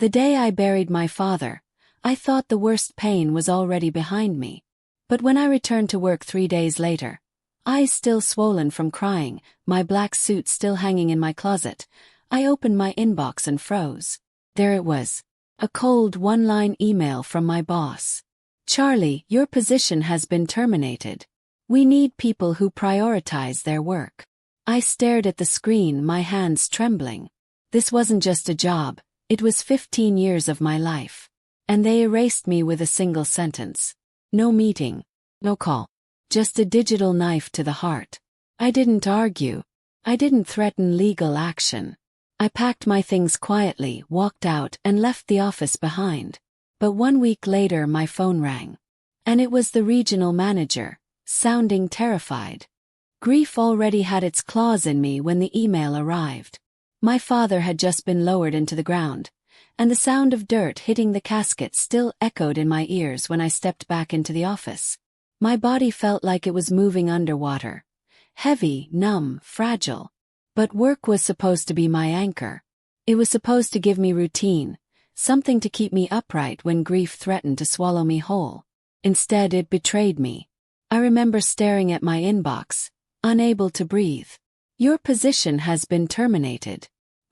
The day I buried my father, I thought the worst pain was already behind me. But when I returned to work 3 days later, eyes still swollen from crying, my black suit still hanging in my closet, I opened my inbox and froze. There it was. A cold one-line email from my boss. "Charlie, your position has been terminated. We need people who prioritize their work." I stared at the screen, my hands trembling. This wasn't just a job, it was 15 years of my life. And they erased me with a single sentence. No meeting, no call. Just a digital knife to the heart. I didn't argue. I didn't threaten legal action. I packed my things quietly, walked out, and left the office behind. But 1 week later my phone rang. And it was the regional manager, sounding terrified. Grief already had its claws in me when the email arrived. My father had just been lowered into the ground, and the sound of dirt hitting the casket still echoed in my ears when I stepped back into the office. My body felt like it was moving underwater. Heavy, numb, fragile. But work was supposed to be my anchor. It was supposed to give me routine, something to keep me upright when grief threatened to swallow me whole. Instead, it betrayed me. I remember staring at my inbox, unable to breathe. "Your position has been terminated.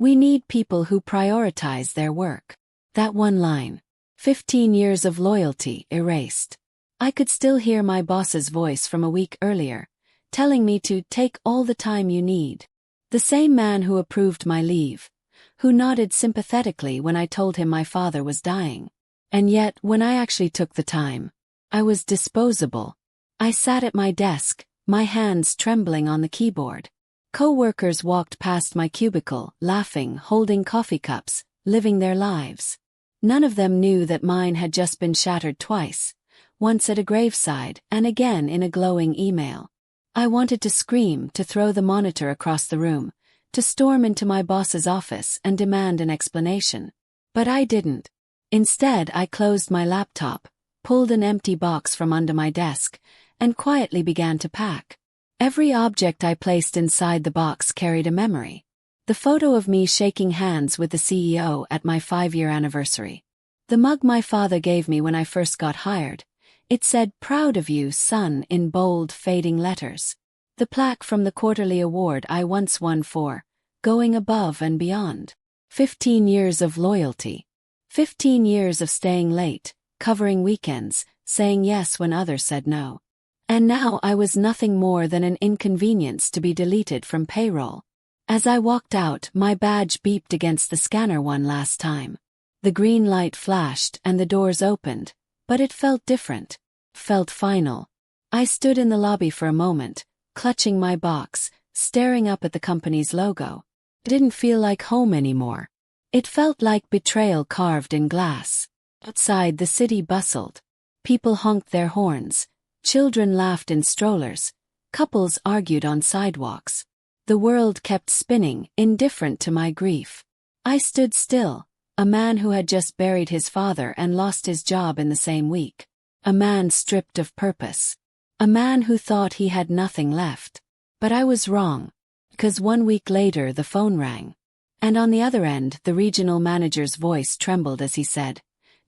We need people who prioritize their work." That one line. 15 years of loyalty erased. I could still hear my boss's voice from a week earlier, telling me to take all the time you need. The same man who approved my leave, who nodded sympathetically when I told him my father was dying. And yet, when I actually took the time, I was disposable. I sat at my desk, my hands trembling on the keyboard. Co-workers walked past my cubicle, laughing, holding coffee cups, living their lives. None of them knew that mine had just been shattered twice, once at a graveside and again in a glowing email. I wanted to scream, to throw the monitor across the room, to storm into my boss's office and demand an explanation. But I didn't. Instead, I closed my laptop, pulled an empty box from under my desk, and quietly began to pack. Every object I placed inside the box carried a memory. The photo of me shaking hands with the CEO at my 5-year anniversary. The mug my father gave me when I first got hired. It said, "Proud of you, son," in bold, fading letters. The plaque from the quarterly award I once won for going above and beyond. 15 years of loyalty. 15 years of staying late, covering weekends, saying yes when others said no. And now I was nothing more than an inconvenience to be deleted from payroll. As I walked out, my badge beeped against the scanner one last time. The green light flashed and the doors opened, but it felt different. Felt final. I stood in the lobby for a moment, clutching my box, staring up at the company's logo. It didn't feel like home anymore. It felt like betrayal carved in glass. Outside, the city bustled. People honked their horns. Children laughed in strollers. Couples argued on sidewalks. The world kept spinning, indifferent to my grief. I stood still, a man who had just buried his father and lost his job in the same week. A man stripped of purpose. A man who thought he had nothing left. But I was wrong. Because 1 week later the phone rang. And on the other end, the regional manager's voice trembled as he said,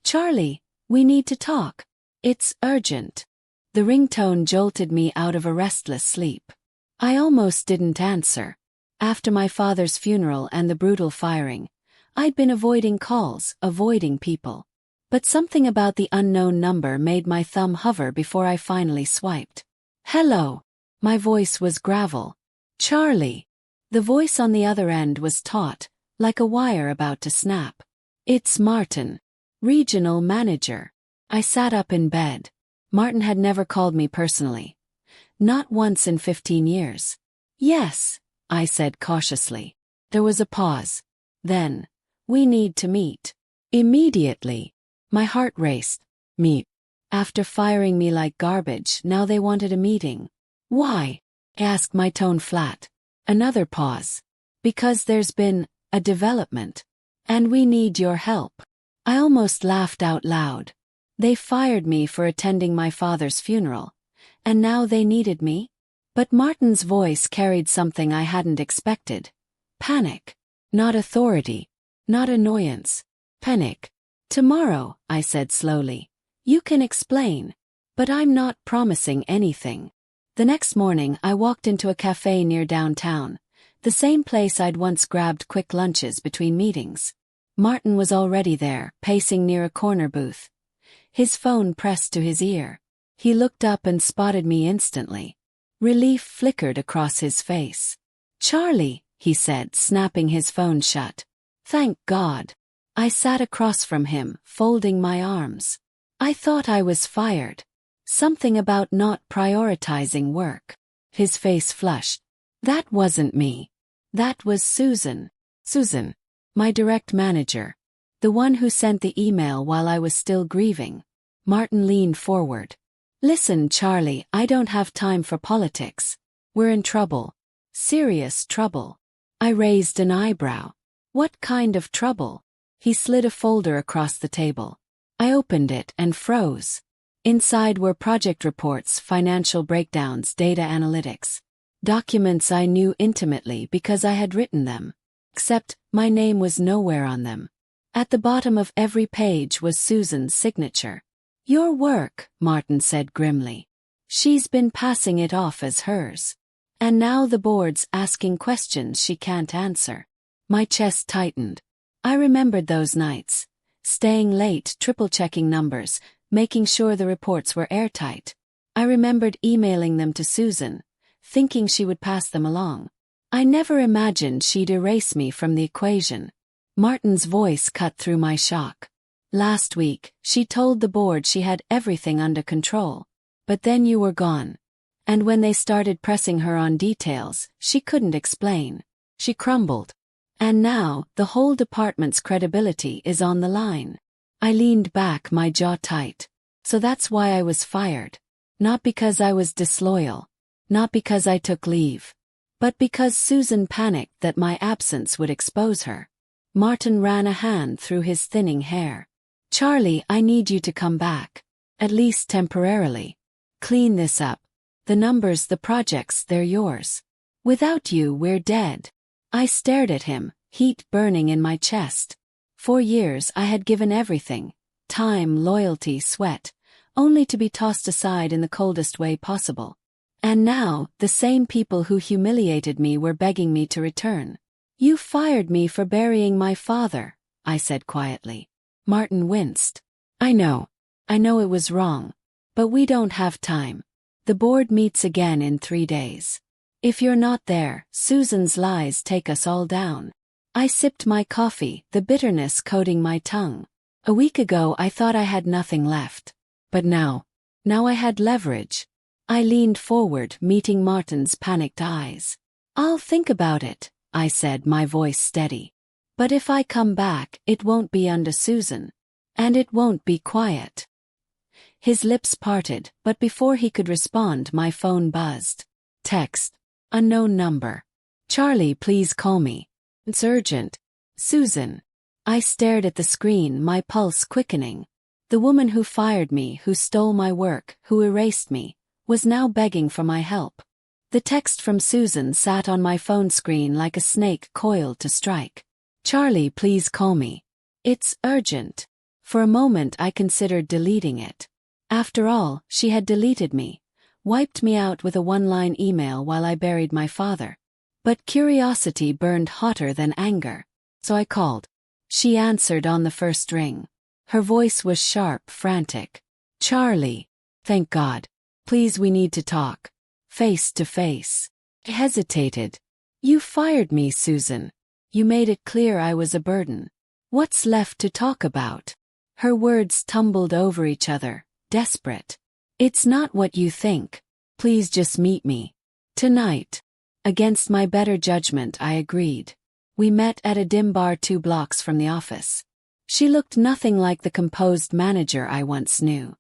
"Charlie, we need to talk. It's urgent." The ringtone jolted me out of a restless sleep. I almost didn't answer. After my father's funeral and the brutal firing, I'd been avoiding calls, avoiding people. But something about the unknown number made my thumb hover before I finally swiped. "Hello." My voice was gravel. "Charlie." The voice on the other end was taut, like a wire about to snap. "It's Martin, regional manager." I sat up in bed. Martin had never called me personally. Not once in 15 years. "Yes," I said cautiously. There was a pause. Then, "We need to meet. Immediately." My heart raced. Meet. After firing me like garbage, now they wanted a meeting. "Why?" I asked, my tone flat. Another pause. "Because there's been a development. And we need your help." I almost laughed out loud. They fired me for attending my father's funeral. And now they needed me? But Martin's voice carried something I hadn't expected. Panic. Not authority. Not annoyance. Panic. Tomorrow, I said slowly. You can explain. But I'm not promising anything. The next morning I walked into a cafe near downtown, the same place I'd once grabbed quick lunches between meetings. Martin was already there, pacing near a corner booth. His phone pressed to his ear. He looked up and spotted me instantly. Relief flickered across his face. "Charlie," he said, snapping his phone shut. "Thank God." I sat across from him, folding my arms. I thought I was fired. Something about not prioritizing work. His face flushed. "That wasn't me. That was Susan." Susan. My direct manager. The one who sent the email while I was still grieving. Martin leaned forward. "Listen, Charlie, I don't have time for politics. We're in trouble. Serious trouble." I raised an eyebrow. "What kind of trouble?" He slid a folder across the table. I opened it and froze. Inside were project reports, financial breakdowns, data analytics. Documents I knew intimately because I had written them. Except, my name was nowhere on them. At the bottom of every page was Susan's signature. "Your work," Martin said grimly. "She's been passing it off as hers. And now the board's asking questions she can't answer." My chest tightened. I remembered those nights. Staying late, triple-checking numbers, making sure the reports were airtight. I remembered emailing them to Susan, thinking she would pass them along. I never imagined she'd erase me from the equation. Martin's voice cut through my shock. "Last week, she told the board she had everything under control. But then you were gone. And when they started pressing her on details, she couldn't explain. She crumbled. And now, the whole department's credibility is on the line." I leaned back, my jaw tight. So that's why I was fired. Not because I was disloyal. Not because I took leave. But because Susan panicked that my absence would expose her. Martin ran a hand through his thinning hair. "Charlie, I need you to come back. At least temporarily. Clean this up. The numbers, the projects, they're yours. Without you, we're dead." I stared at him, heat burning in my chest. For years I had given everything. Time, loyalty, sweat. Only to be tossed aside in the coldest way possible. And now, the same people who humiliated me were begging me to return. "You fired me for burying my father," I said quietly. Martin winced. I know it was wrong. But we don't have time. The board meets again in 3 days. If you're not there, Susan's lies take us all down." I sipped my coffee, the bitterness coating my tongue. A week ago I thought I had nothing left. But now I had leverage. I leaned forward, meeting Martin's panicked eyes. "I'll think about it," I said, my voice steady. "But if I come back, it won't be under Susan. And it won't be quiet." His lips parted, but before he could respond, my phone buzzed. Text. Unknown number. "Charlie, please call me. It's urgent. Susan." I stared at the screen, my pulse quickening. The woman who fired me, who stole my work, who erased me, was now begging for my help. The text from Susan sat on my phone screen like a snake coiled to strike. "Charlie, please call me. It's urgent." For a moment I considered deleting it. After all, she had deleted me, wiped me out with a one-line email while I buried my father. But curiosity burned hotter than anger. So I called. She answered on the first ring. Her voice was sharp, frantic. "Charlie. Thank God. Please, we need to talk. Face to face." I hesitated. "You fired me, Susan. You made it clear I was a burden. What's left to talk about?" Her words tumbled over each other, desperate. "It's not what you think. Please just meet me. Tonight." Against my better judgment, I agreed. We met at a dim bar 2 blocks from the office. She looked nothing like the composed manager I once knew.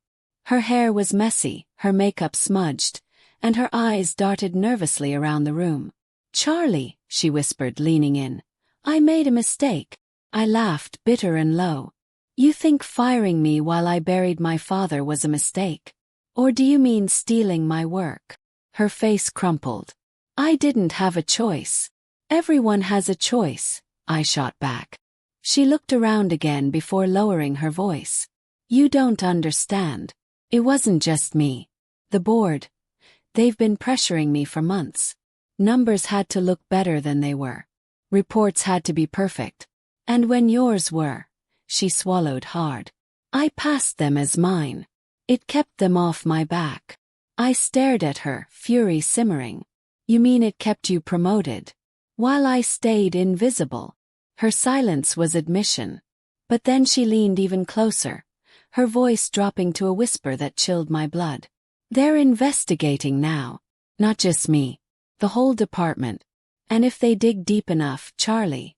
Her hair was messy, her makeup smudged, and her eyes darted nervously around the room. "Charlie," she whispered, leaning in. "I made a mistake." I laughed, bitter and low. "You think firing me while I buried my father was a mistake? Or do you mean stealing my work?" Her face crumpled. "I didn't have a choice." "Everyone has a choice," I shot back. She looked around again before lowering her voice. You don't understand. It wasn't just me. The board. They've been pressuring me for months. Numbers had to look better than they were. Reports had to be perfect. And when yours were, she swallowed hard. I passed them as mine. It kept them off my back. I stared at her, fury simmering. You mean it kept you promoted? While I stayed invisible. Her silence was admission. But then she leaned even closer, her voice dropping to a whisper that chilled my blood. They're investigating now. Not just me. The whole department. And if they dig deep enough, Charlie,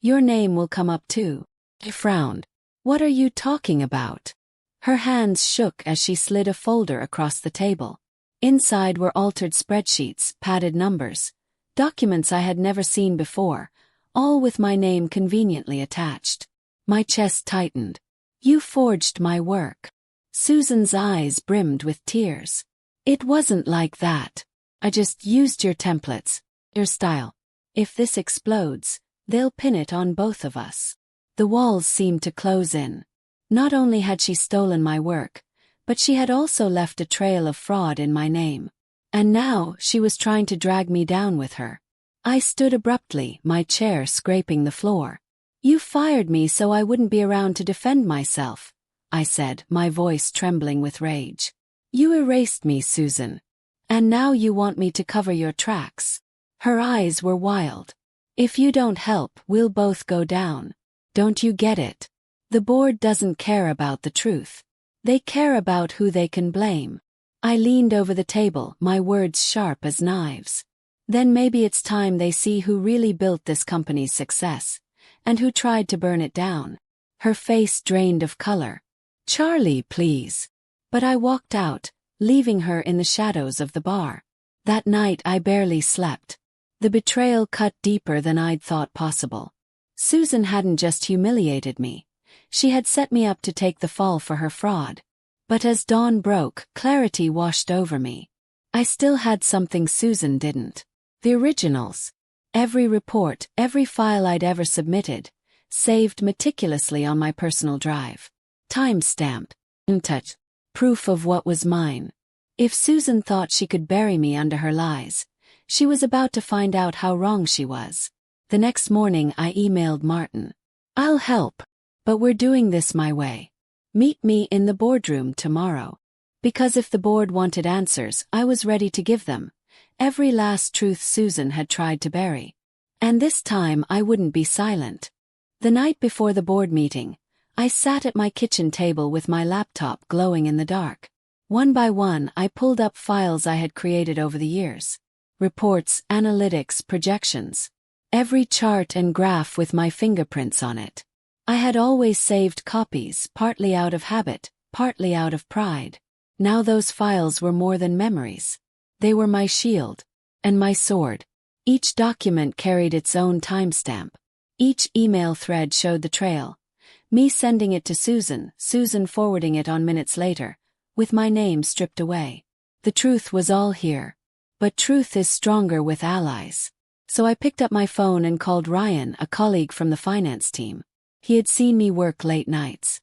your name will come up too. I frowned. What are you talking about? Her hands shook as she slid a folder across the table. Inside were altered spreadsheets, padded numbers, documents I had never seen before, all with my name conveniently attached. My chest tightened. You forged my work. Susan's eyes brimmed with tears. It wasn't like that. I just used your templates, your style. If this explodes, they'll pin it on both of us. The walls seemed to close in. Not only had she stolen my work, but she had also left a trail of fraud in my name. And now she was trying to drag me down with her. I stood abruptly, my chair scraping the floor. You fired me so I wouldn't be around to defend myself, I said, my voice trembling with rage. You erased me, Susan. And now you want me to cover your tracks. Her eyes were wild. If you don't help, we'll both go down. Don't you get it? The board doesn't care about the truth. They care about who they can blame. I leaned over the table, my words sharp as knives. Then maybe it's time they see who really built this company's success, and who tried to burn it down. Her face drained of color. Charlie, please. But I walked out, leaving her in the shadows of the bar. That night I barely slept. The betrayal cut deeper than I'd thought possible. Susan hadn't just humiliated me. She had set me up to take the fall for her fraud. But as dawn broke, clarity washed over me. I still had something Susan didn't. The originals. Every report, every file I'd ever submitted, saved meticulously on my personal drive. Time-stamped. Untouched. Proof of what was mine. If Susan thought she could bury me under her lies, she was about to find out how wrong she was. The next morning I emailed Martin. I'll help. But we're doing this my way. Meet me in the boardroom tomorrow. Because if the board wanted answers, I was ready to give them. Every last truth Susan had tried to bury. And this time I wouldn't be silent. The night before the board meeting, I sat at my kitchen table with my laptop glowing in the dark. One by one I pulled up files I had created over the years. Reports, analytics, projections. Every chart and graph with my fingerprints on it. I had always saved copies, partly out of habit, partly out of pride. Now those files were more than memories. They were my shield. And my sword. Each document carried its own timestamp. Each email thread showed the trail. Me sending it to Susan, Susan forwarding it on minutes later, with my name stripped away. The truth was all here. But truth is stronger with allies. So I picked up my phone and called Ryan, a colleague from the finance team. He had seen me work late nights.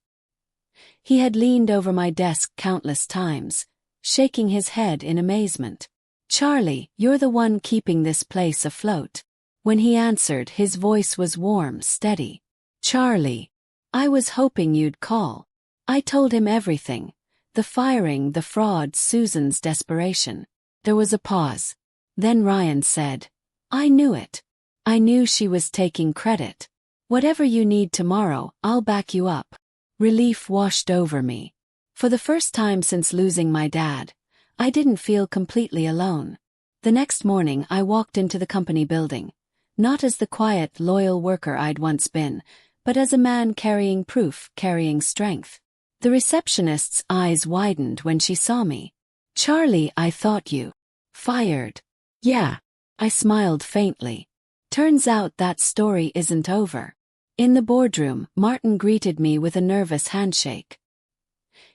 He had leaned over my desk countless times, shaking his head in amazement. Charlie, you're the one keeping this place afloat. When he answered, his voice was warm, steady. Charlie, I was hoping you'd call. I told him everything. The firing, the fraud, Susan's desperation. There was a pause. Then Ryan said, I knew it. I knew she was taking credit. Whatever you need tomorrow, I'll back you up. Relief washed over me. For the first time since losing my dad, I didn't feel completely alone. The next morning I walked into the company building, not as the quiet, loyal worker I'd once been, but as a man carrying proof, carrying strength. The receptionist's eyes widened when she saw me. Charlie, I thought you fired. Yeah. I smiled faintly. Turns out that story isn't over. In the boardroom, Martin greeted me with a nervous handshake.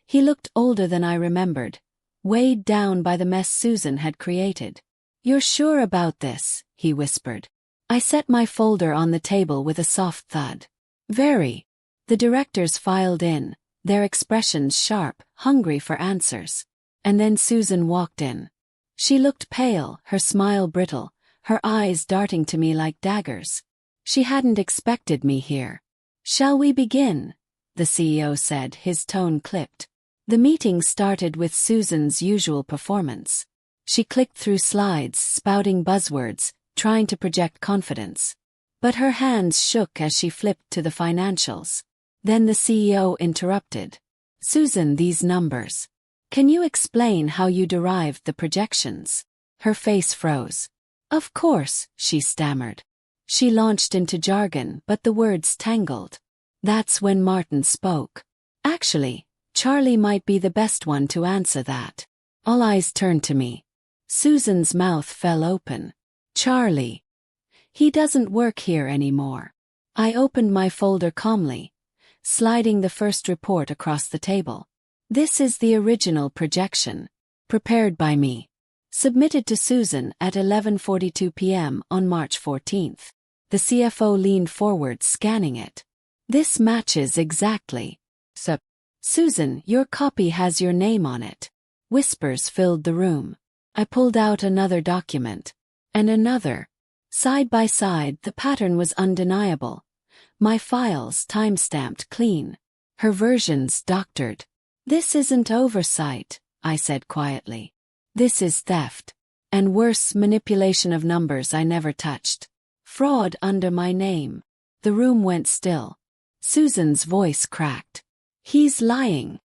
He looked older than I remembered, weighed down by the mess Susan had created. You're sure about this? He whispered. I set my folder on the table with a soft thud. Very. The directors filed in, their expressions sharp, hungry for answers. And then Susan walked in. She looked pale, her smile brittle, her eyes darting to me like daggers. She hadn't expected me here. "Shall we begin?" the CEO said, his tone clipped. The meeting started with Susan's usual performance. She clicked through slides, spouting buzzwords, trying to project confidence. But her hands shook as she flipped to the financials. Then the CEO interrupted. "Susan, these numbers. Can you explain how you derived the projections?" Her face froze. "Of course," she stammered. She launched into jargon, but the words tangled. That's when Martin spoke. "Actually, Charlie might be the best one to answer that." All eyes turned to me. Susan's mouth fell open. "Charlie. He doesn't work here anymore." I opened my folder calmly, sliding the first report across the table. "This is the original projection. Prepared by me. Submitted to Susan at 11:42 p.m. on March 14th. The CFO leaned forward, scanning it. "This matches exactly. Susan, your copy has your name on it." Whispers filled the room. I pulled out another document. And another. Side by side, the pattern was undeniable. My files time-stamped clean. Her versions doctored. "This isn't oversight," I said quietly. "This is theft. And worse, manipulation of numbers I never touched. Fraud under my name." The room went still. Susan's voice cracked. "He's lying.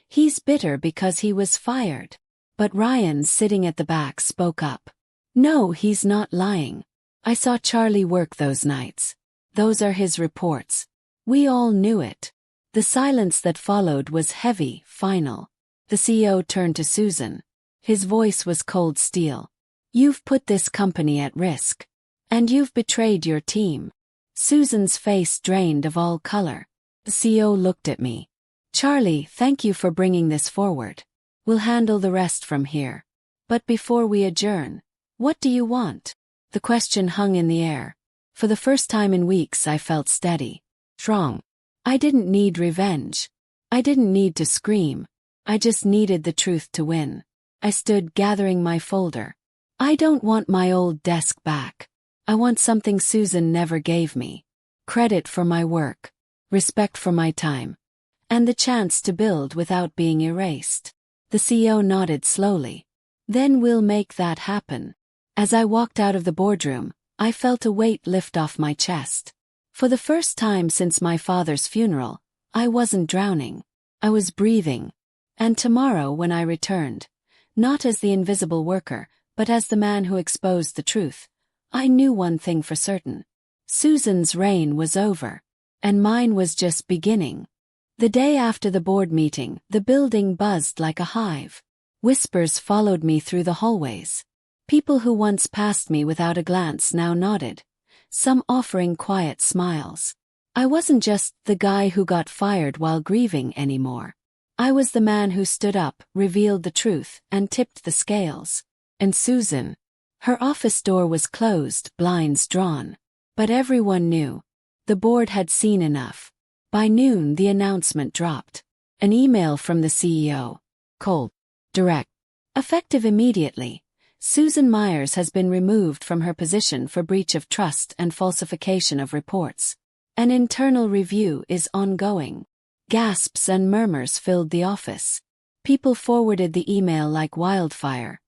He's bitter because he was fired." But Ryan, sitting at the back, spoke up. "No, he's not lying. I saw Charlie work those nights. Those are his reports. We all knew it." The silence that followed was heavy, final. The CEO turned to Susan. His voice was cold steel. "You've put this company at risk. And you've betrayed your team." Susan's face drained of all color. The CEO looked at me. "Charlie, thank you for bringing this forward. We'll handle the rest from here. But before we adjourn, what do you want?" The question hung in the air. For the first time in weeks I felt steady. Strong. I didn't need revenge. I didn't need to scream. I just needed the truth to win. I stood gathering my folder. "I don't want my old desk back. I want something Susan never gave me. Credit for my work. Respect for my time. And the chance to build without being erased." The CEO nodded slowly. "Then we'll make that happen." As I walked out of the boardroom, I felt a weight lift off my chest. For the first time since my father's funeral, I wasn't drowning. I was breathing. And tomorrow when I returned, not as the invisible worker, but as the man who exposed the truth, I knew one thing for certain. Susan's reign was over. And mine was just beginning. The day after the board meeting, the building buzzed like a hive. Whispers followed me through the hallways. People who once passed me without a glance now nodded, some offering quiet smiles. I wasn't just the guy who got fired while grieving anymore. I was the man who stood up, revealed the truth, and tipped the scales. And Susan. Her office door was closed, blinds drawn. But everyone knew. The board had seen enough. By noon the announcement dropped. An email from the CEO. Cold. Direct. Effective immediately. Susan Myers has been removed from her position for breach of trust and falsification of reports. An internal review is ongoing. Gasps and murmurs filled the office. People forwarded the email like wildfire.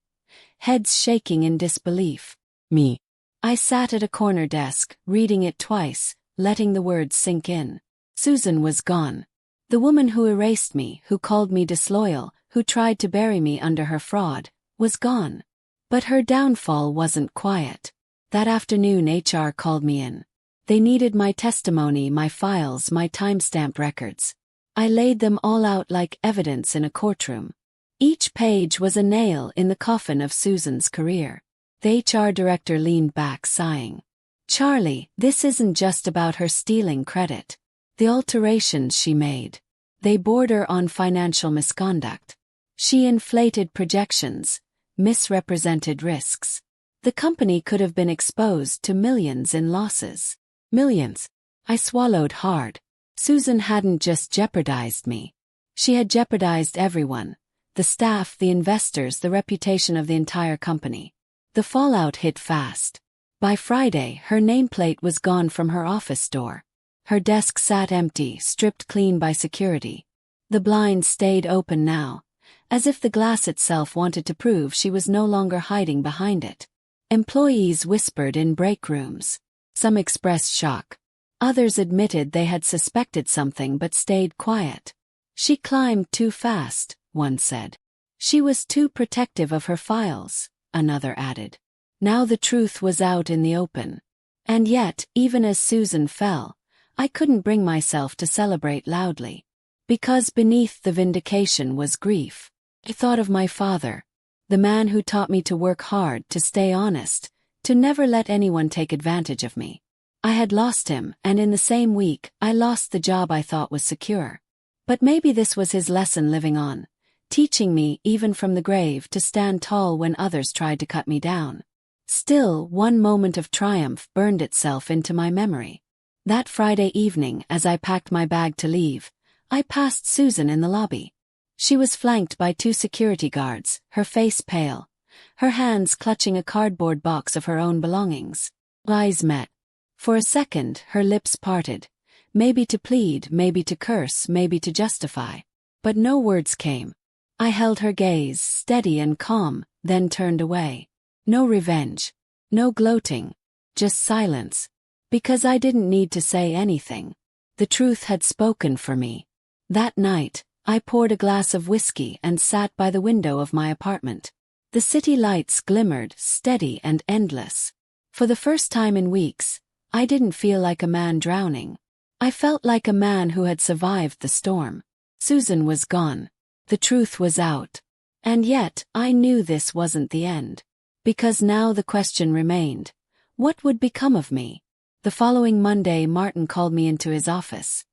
Heads shaking in disbelief. Me. I sat at a corner desk, reading it twice, letting the words sink in. Susan was gone. The woman who erased me, who called me disloyal, who tried to bury me under her fraud, was gone. But her downfall wasn't quiet. That afternoon HR called me in. They needed my testimony, my files, my timestamp records. I laid them all out like evidence in a courtroom. Each page was a nail in the coffin of Susan's career. The HR director leaned back, sighing. "Charlie, this isn't just about her stealing credit. The alterations she made. They border on financial misconduct. She inflated projections, misrepresented risks. The company could have been exposed to millions in losses. Millions. I swallowed hard. Susan hadn't just jeopardized me. She had jeopardized everyone. The staff, the investors, the reputation of the entire company. The fallout hit fast. By Friday, her nameplate was gone from her office door. Her desk sat empty, stripped clean by security. The blinds stayed open now, as if the glass itself wanted to prove she was no longer hiding behind it. Employees whispered in break rooms. Some expressed shock. Others admitted they had suspected something but stayed quiet. She climbed too fast, one said. She was too protective of her files, another added. Now the truth was out in the open. And yet, even as Susan fell, I couldn't bring myself to celebrate loudly. Because beneath the vindication was grief. I thought of my father, the man who taught me to work hard, to stay honest, to never let anyone take advantage of me. I had lost him, and in the same week, I lost the job I thought was secure. But maybe this was his lesson living on, teaching me, even from the grave, to stand tall when others tried to cut me down. Still, one moment of triumph burned itself into my memory. That Friday evening, as I packed my bag to leave, I passed Susan in the lobby. She was flanked by 2 security guards, her face pale, her hands clutching a cardboard box of her own belongings. Eyes met. For a second, her lips parted. Maybe to plead, maybe to curse, maybe to justify. But no words came. I held her gaze, steady and calm, then turned away. No revenge. No gloating. Just silence. Because I didn't need to say anything. The truth had spoken for me. That night, I poured a glass of whiskey and sat by the window of my apartment. The city lights glimmered, steady and endless. For the first time in weeks, I didn't feel like a man drowning. I felt like a man who had survived the storm. Susan was gone. The truth was out. And yet, I knew this wasn't the end. Because now the question remained. What would become of me? The following Monday, Martin called me into his office.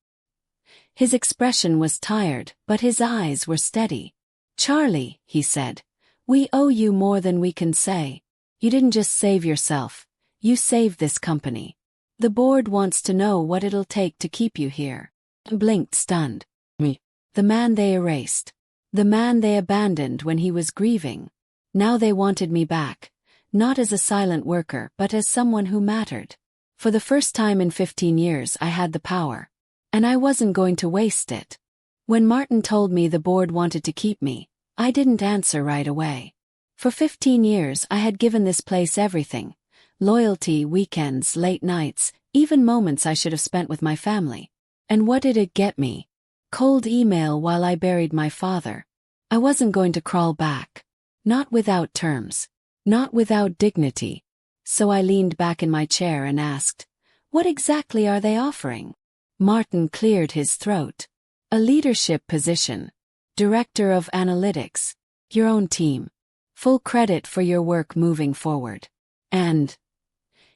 His expression was tired, but his eyes were steady. "Charlie," he said, "we owe you more than we can say. You didn't just save yourself. You saved this company. The board wants to know what it'll take to keep you here." I blinked, stunned. Me. The man they erased. The man they abandoned when he was grieving. Now they wanted me back. Not as a silent worker, but as someone who mattered. For the first time in 15 years I had the power. And I wasn't going to waste it. When Martin told me the board wanted to keep me, I didn't answer right away. For 15 years I had given this place everything. Loyalty, weekends, late nights, even moments I should have spent with my family. And what did it get me? Cold email while I buried my father. I wasn't going to crawl back. Not without terms. Not without dignity. So I leaned back in my chair and asked, "What exactly are they offering?" Martin cleared his throat. "A leadership position. Director of Analytics. Your own team. Full credit for your work moving forward. And..."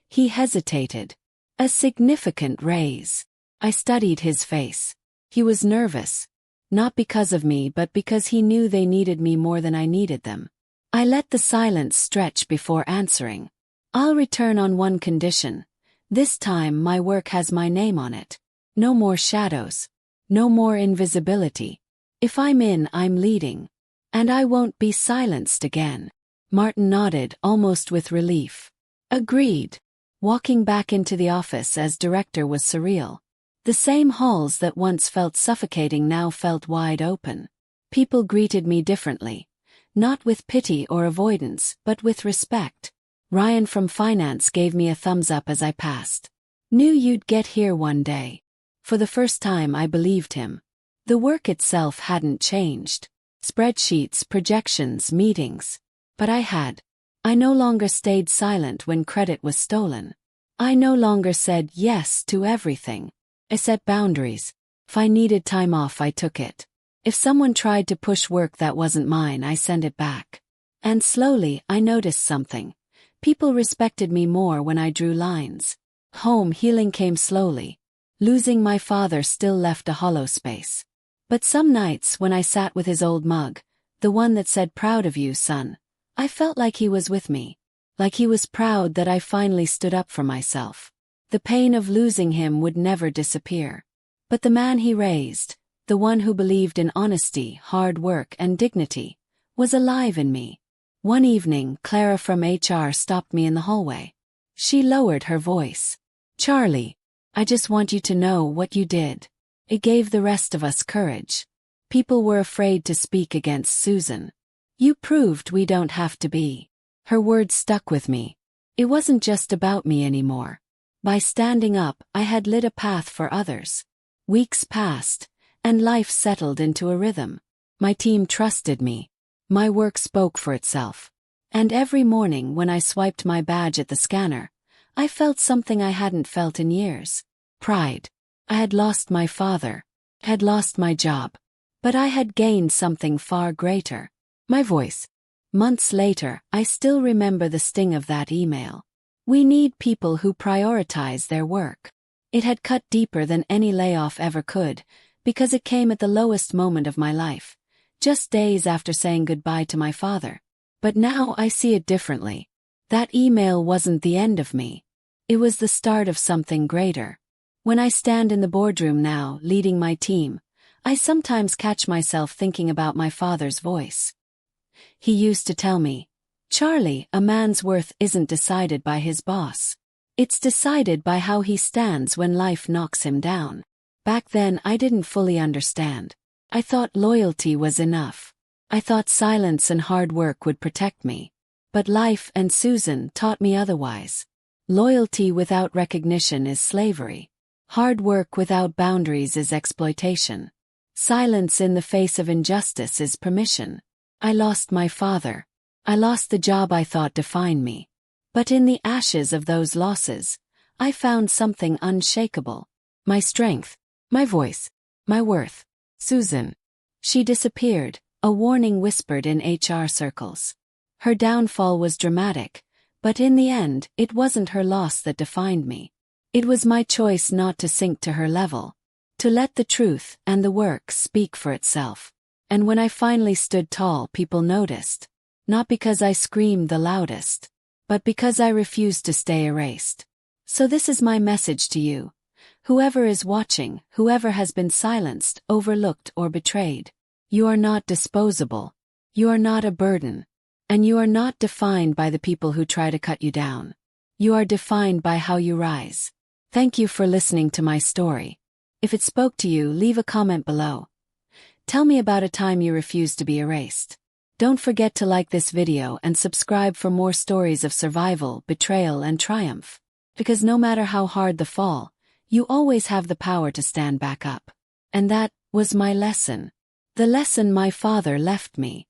He hesitated. "A significant raise." I studied his face. He was nervous. Not because of me, but because he knew they needed me more than I needed them. I let the silence stretch before answering. "I'll return on one condition. This time my work has my name on it. No more shadows. No more invisibility. If I'm in, I'm leading. And I won't be silenced again." Martin nodded, almost with relief. "Agreed." Walking back into the office as director was surreal. The same halls that once felt suffocating now felt wide open. People greeted me differently. Not with pity or avoidance, but with respect. Ryan from finance gave me a thumbs up as I passed. "Knew you'd get here one day." For the first time I believed him. The work itself hadn't changed. Spreadsheets, projections, meetings. But I had. I no longer stayed silent when credit was stolen. I no longer said yes to everything. I set boundaries. If I needed time off, I took it. If someone tried to push work that wasn't mine, I sent it back. And slowly, I noticed something. People respected me more when I drew lines. Home healing came slowly. Losing my father still left a hollow space. But some nights when I sat with his old mug, the one that said "Proud of you, son," I felt like he was with me. Like he was proud that I finally stood up for myself. The pain of losing him would never disappear. But the man he raised, the one who believed in honesty, hard work, and dignity, was alive in me. One evening, Clara from HR stopped me in the hallway. She lowered her voice. "Charlie, I just want you to know what you did. It gave the rest of us courage. People were afraid to speak against Susan. You proved we don't have to be." Her words stuck with me. It wasn't just about me anymore. By standing up, I had lit a path for others. Weeks passed, and life settled into a rhythm. My team trusted me. My work spoke for itself. And every morning when I swiped my badge at the scanner, I felt something I hadn't felt in years. Pride. I had lost my father, had lost my job, but I had gained something far greater. My voice. Months later, I still remember the sting of that email. We need people who prioritize their work. It had cut deeper than any layoff ever could, because it came at the lowest moment of my life, just days after saying goodbye to my father. But now I see it differently. That email wasn't the end of me. It was the start of something greater. When I stand in the boardroom now, leading my team, I sometimes catch myself thinking about my father's voice. He used to tell me, "Charlie, a man's worth isn't decided by his boss. It's decided by how he stands when life knocks him down." Back then I didn't fully understand. I thought loyalty was enough. I thought silence and hard work would protect me. But life and Susan taught me otherwise. Loyalty without recognition is slavery. Hard work without boundaries is exploitation. Silence in the face of injustice is permission. I lost my father. I lost the job I thought defined me. But in the ashes of those losses, I found something unshakable. My strength, my voice, my worth. Susan. She disappeared, a warning whispered in HR circles. Her downfall was dramatic, but in the end, it wasn't her loss that defined me. It was my choice not to sink to her level, to let the truth and the work speak for itself. And when I finally stood tall, people noticed. Not because I screamed the loudest, but because I refused to stay erased. So this is my message to you. Whoever is watching, whoever has been silenced, overlooked, or betrayed, you are not disposable. You are not a burden. And you are not defined by the people who try to cut you down. You are defined by how you rise. Thank you for listening to my story. If it spoke to you, leave a comment below. Tell me about a time you refused to be erased. Don't forget to like this video and subscribe for more stories of survival, betrayal, and triumph. Because no matter how hard the fall, you always have the power to stand back up. And that was my lesson. The lesson my father left me.